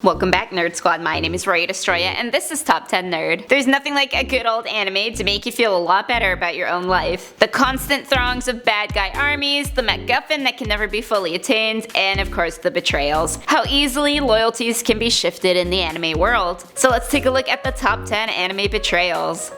Welcome back, Nerd Squad. My name is Roya Destroya, and this is Top 10 Nerd. There's nothing like a good old anime to make you feel a lot better about your own life. The constant throngs of bad guy armies, the MacGuffin that can never be fully attained, and of course the betrayals. How easily loyalties can be shifted in the anime world. So let's take a look at the top 10 anime betrayals.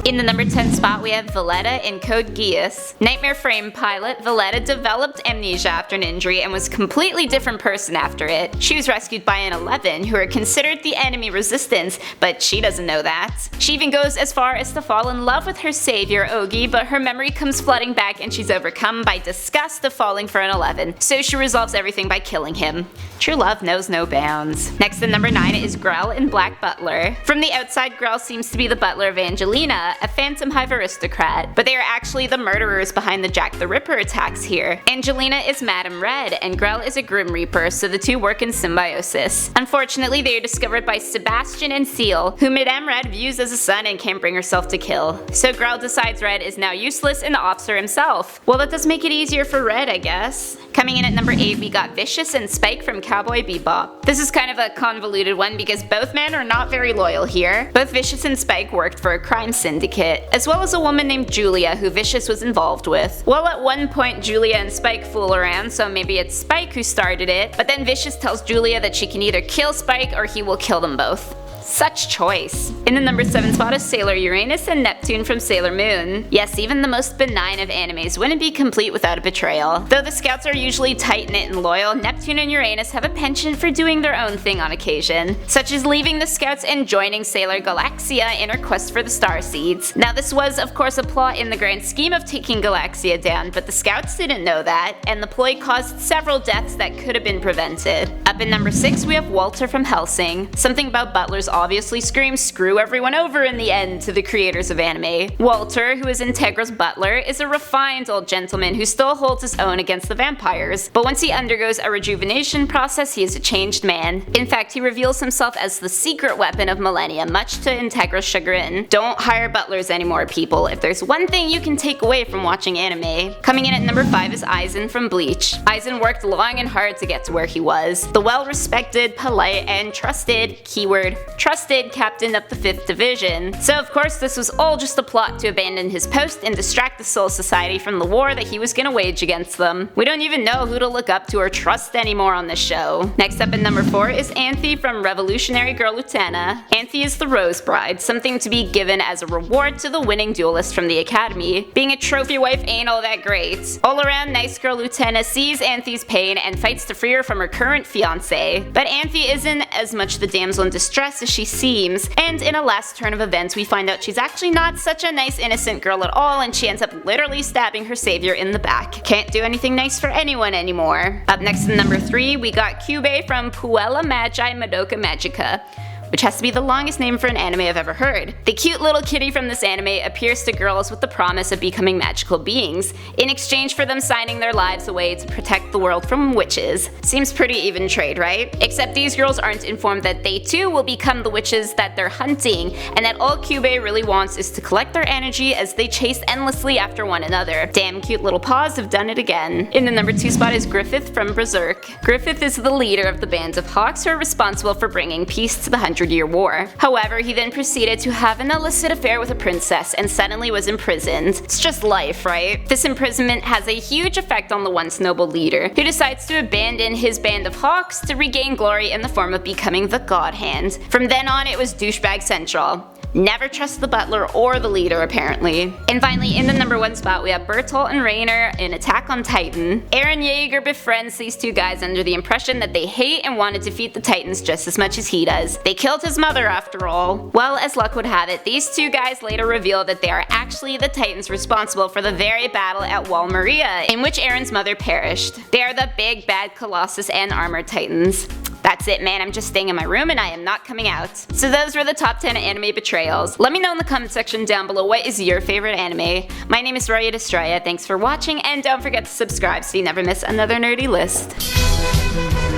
In the number 10 spot, we have Valletta in Code Geass. Nightmare Frame pilot, Valletta developed amnesia after an injury and was a completely different person after it. She was rescued by an 11, who are considered the enemy resistance, but she doesn't know that. She even goes as far as to fall in love with her savior, Ogi, but her memory comes flooding back and she's overcome by disgust of falling for an 11, so she resolves everything by killing him. True love knows no bounds. Next at number 9 is Grell in Black Butler. From the outside, Grell seems to be the butler of Angelina, a Phantom Hive aristocrat, but they are actually the murderers behind the Jack the Ripper attacks here. Angelina is Madame Red, and Grell is a Grim Reaper, so the two work in symbiosis. Unfortunately, they are discovered by Sebastian and Seal, who Madame Red views as a son and can't bring herself to kill. So Grell decides Red is now useless and the officer himself. Well, that does make it easier for Red, I guess. Coming in at number 8, we got Vicious and Spike from Cowboy Bebop. This is kind of a convoluted one because both men are not very loyal here. Both Vicious and Spike worked for a crime syndicate, as well as a woman named Julia who Vicious was involved with. Well, at one point Julia and Spike fool around, so maybe it's Spike who started it, but then Vicious tells Julia that she can either kill Spike or he will kill them both. Such choice. In the number 7 spot is Sailor Uranus and Neptune from Sailor Moon. Yes, even the most benign of animes wouldn't be complete without a betrayal. Though the scouts are usually tight-knit and loyal, Neptune and Uranus have a penchant for doing their own thing on occasion, such as leaving the scouts and joining Sailor Galaxia in her quest for the Star Seeds. Now this was of course a ploy in the grand scheme of taking Galaxia down, but the scouts didn't know that, and the ploy caused several deaths that could have been prevented. Up in number 6 we have Walter from Hellsing. Something about Butler's obviously screams screw everyone over in the end to the creators of anime. Walter, who is Integra's butler, is a refined old gentleman who still holds his own against the vampires, but once he undergoes a rejuvenation process he is a changed man. In fact, he reveals himself as the secret weapon of Millennia, much to Integra's chagrin. Don't hire butlers anymore, people. If there's one thing you can take away from watching anime. Coming in at number 5 is Aizen from Bleach. Aizen worked long and hard to get to where he was. The well-respected, polite, and trusted, keyword trusted, captain of the 5th Division. So of course this was all just a plot to abandon his post and distract the Soul Society from the war that he was gonna wage against them. We don't even know who to look up to or trust anymore on this show. Next up at number 4 is Anthe from Revolutionary Girl Utena. Anthe is the Rose Bride, something to be given as a reward to the winning duelist from the academy. Being a trophy wife ain't all that great. All around nice girl Utena sees Anthe's pain and fights to free her from her current fiancé. But Anthe isn't as much the damsel in distress as she seems, and in a last turn of events we find out she's actually not such a nice innocent girl at all, and she ends up literally stabbing her savior in the back. Can't do anything nice for anyone anymore. Up next in number 3 we got Kyubey from Puella Magi Madoka Magica, which has to be the longest name for an anime I've ever heard. The cute little kitty from this anime appears to girls with the promise of becoming magical beings, in exchange for them signing their lives away to protect the world from witches. Seems pretty even trade, right? Except these girls aren't informed that they too will become the witches that they're hunting, and that all Kyubey really wants is to collect their energy as they chase endlessly after one another. Damn cute little paws have done it again. In the number 2 spot is Griffith from Berserk. Griffith is the leader of the band of hawks who are responsible for bringing peace to the 100-Year War. However, he then proceeded to have an illicit affair with a princess and suddenly was imprisoned. It's just life, right? This imprisonment has a huge effect on the once noble leader, who decides to abandon his band of hawks to regain glory in the form of becoming the God Hand. From then on it was douchebag central. Never trust the butler or the leader, apparently. And finally, in the number 1 spot, we have Bertolt and Rainer in Attack on Titan. Eren Yeager befriends these two guys under the impression that they hate and want to defeat the Titans just as much as he does. They killed his mother after all. Well, as luck would have it, these two guys later reveal that they are actually the Titans responsible for the very battle at Wall Maria, in which Eren's mother perished. They are the big bad Colossus and Armored Titans. That's it, man. I'm just staying in my room and I am not coming out. So those were the top 10 anime betrayals. Let me know in the comment section down below what is your favorite anime. My name is Roya Destroya. Thanks for watching, and don't forget to subscribe so you never miss another nerdy list.